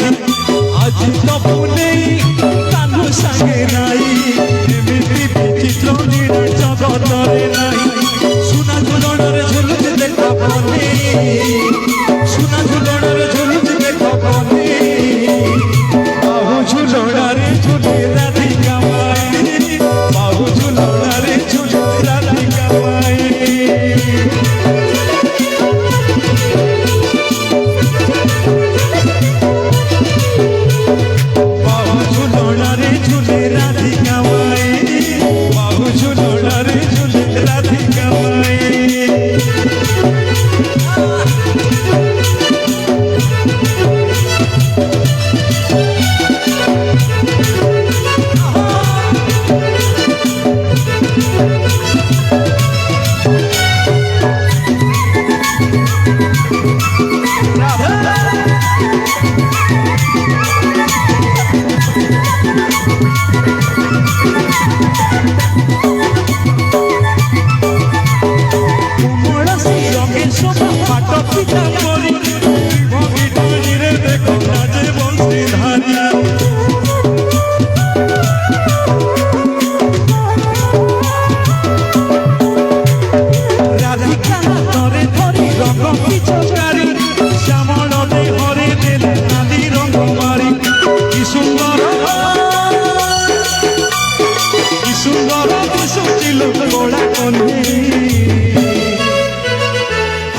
ନାହିଁ ଆଜି ତବୁ ନେଇ କାନୁ ସାଙ୍ଗେ ନାହିଁ ଏମିତି ବିଚିତ୍ର ନୀଳ ଜଗତରେ ନାହିଁ ସୁନା ଝୁଲଣରେ ଝୁଲୁଛି ଦେଖ ବନି ସୁନା ଝୁଲଣରେ ଝୁଲୁଛି ଦେଖ ବନି ବାହୁ ଝୁଲଣାରେ ଝୁଲି ରାଧିକା ମାଇ ବାହୁ ଝୁଲଣାରେ ଝୁଲି ରାଧିକା ମାଇ ବାହୁ ଝୁଲଣାରେ ଝୁଲି ରାଧିକା ମାଇ ବାହୁ ଝୁଲଣାରେ ଝୁଲି ରାଧିକା ମାଇ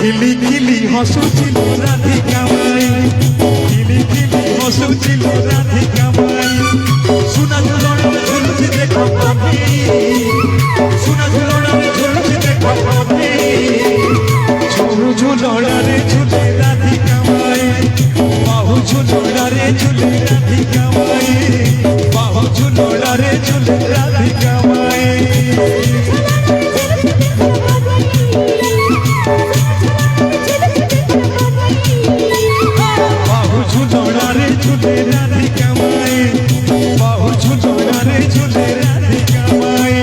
খিলি খিলি হসুছিল রাধিকা মাই খিলি খিলি হসুছিল রাধিকা মাই সুনা ঝুলণরে ঝুলুছি দেখ বনি সুনা ঝুলণরে ঝুলুছি দেখ বনি ঝুলু ঝুলণরে ঝুলে রাধিকা মাই বাহু ঝুলণরে ঝুলে রাধিকা মাই বাহু ঝুলণরে ঝুলে রাধিকা মাই বাহু ঝুলণরে ঝুলে রাধিকা মাই বাহু ঝুলণরে ঝুলে রাধিকা মাই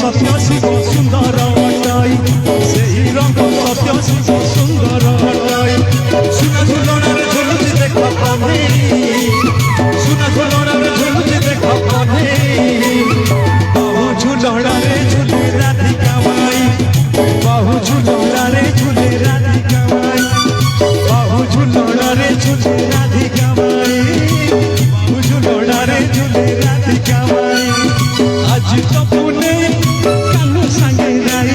সত্য শিব সুন্দর অটাই সেই রঙ সত্য শিব সুন্দর অটাই সুনা ঝুলণরে ঝুলুছি দেখ বনি সুনা ঝুলণরে ঝুলুছি দেখ বনি বাহু ঝুলণরে ঝুলে রাধিকা মাই বাহু ঝুলণরে ঝুলে রাধিকা মাই বাহু ঝুলণরে ঝুলে রাধিকা মাই বাহু ঝুলণরে ঝুলে রাধিকা মাই আজ তপু নেই কানু সাঙ্গে নাই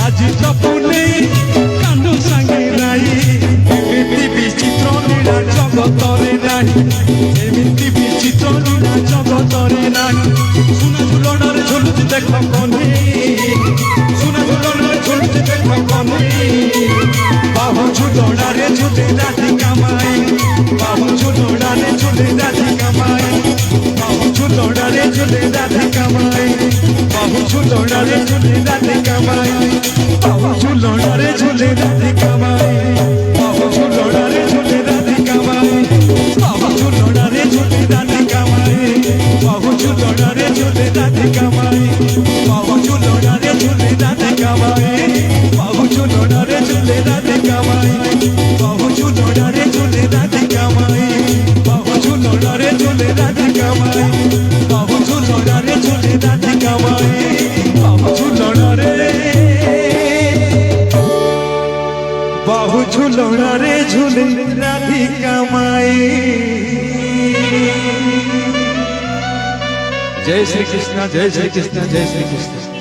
আজ তপু নেই কানু সাঙ্গে নাই এমিতি বিচিত্র লীলা জগতরে নাই এমিতি বিচিত্র লীলা জগতরে নাই সুনা ঝুলণরে ঝুলুছি দেখ বনি সুনা ঝুলণরে ঝুলুছি দেখ বনি বাহু ঝুলণরে ঝুলে রাধিকা মাই বাহু ঝুলণরে ঝুলে রাধিকা মাই বাহু ঝুলণরে ঝুলে রাধিকা মাই বাহু ঝুলণরে ঝুলে রাধিকা মাই বাহু ঝুলণরে ঝুলে রাধিকা মাই বাহু ঝুলণরে ঝুলে রাধিকা মাই বাহু ঝুলণরে ঝুলে রাধিকা মাই বাহু ঝুলণরে ঝুলে রাধিকা মাই বাহু ঝুলণরে ঝুলে রাধিকা মাই বাহু ঝুলণরে ঝুলে রাধিকা মাই বাহু ঝুলণরে ঝুলে রাধিকা মাই বাহু ঝুলণরে ঝুলে রাধিকা মাই বাহু ঝুলণরে ঝুলে রাধিকা মাই বাহু ঝুলণরে কামাই। জয় শ্রী কৃষ্ণ, জয় শ্রী কৃষ্ণ, জয় শ্রী কৃষ্ণ।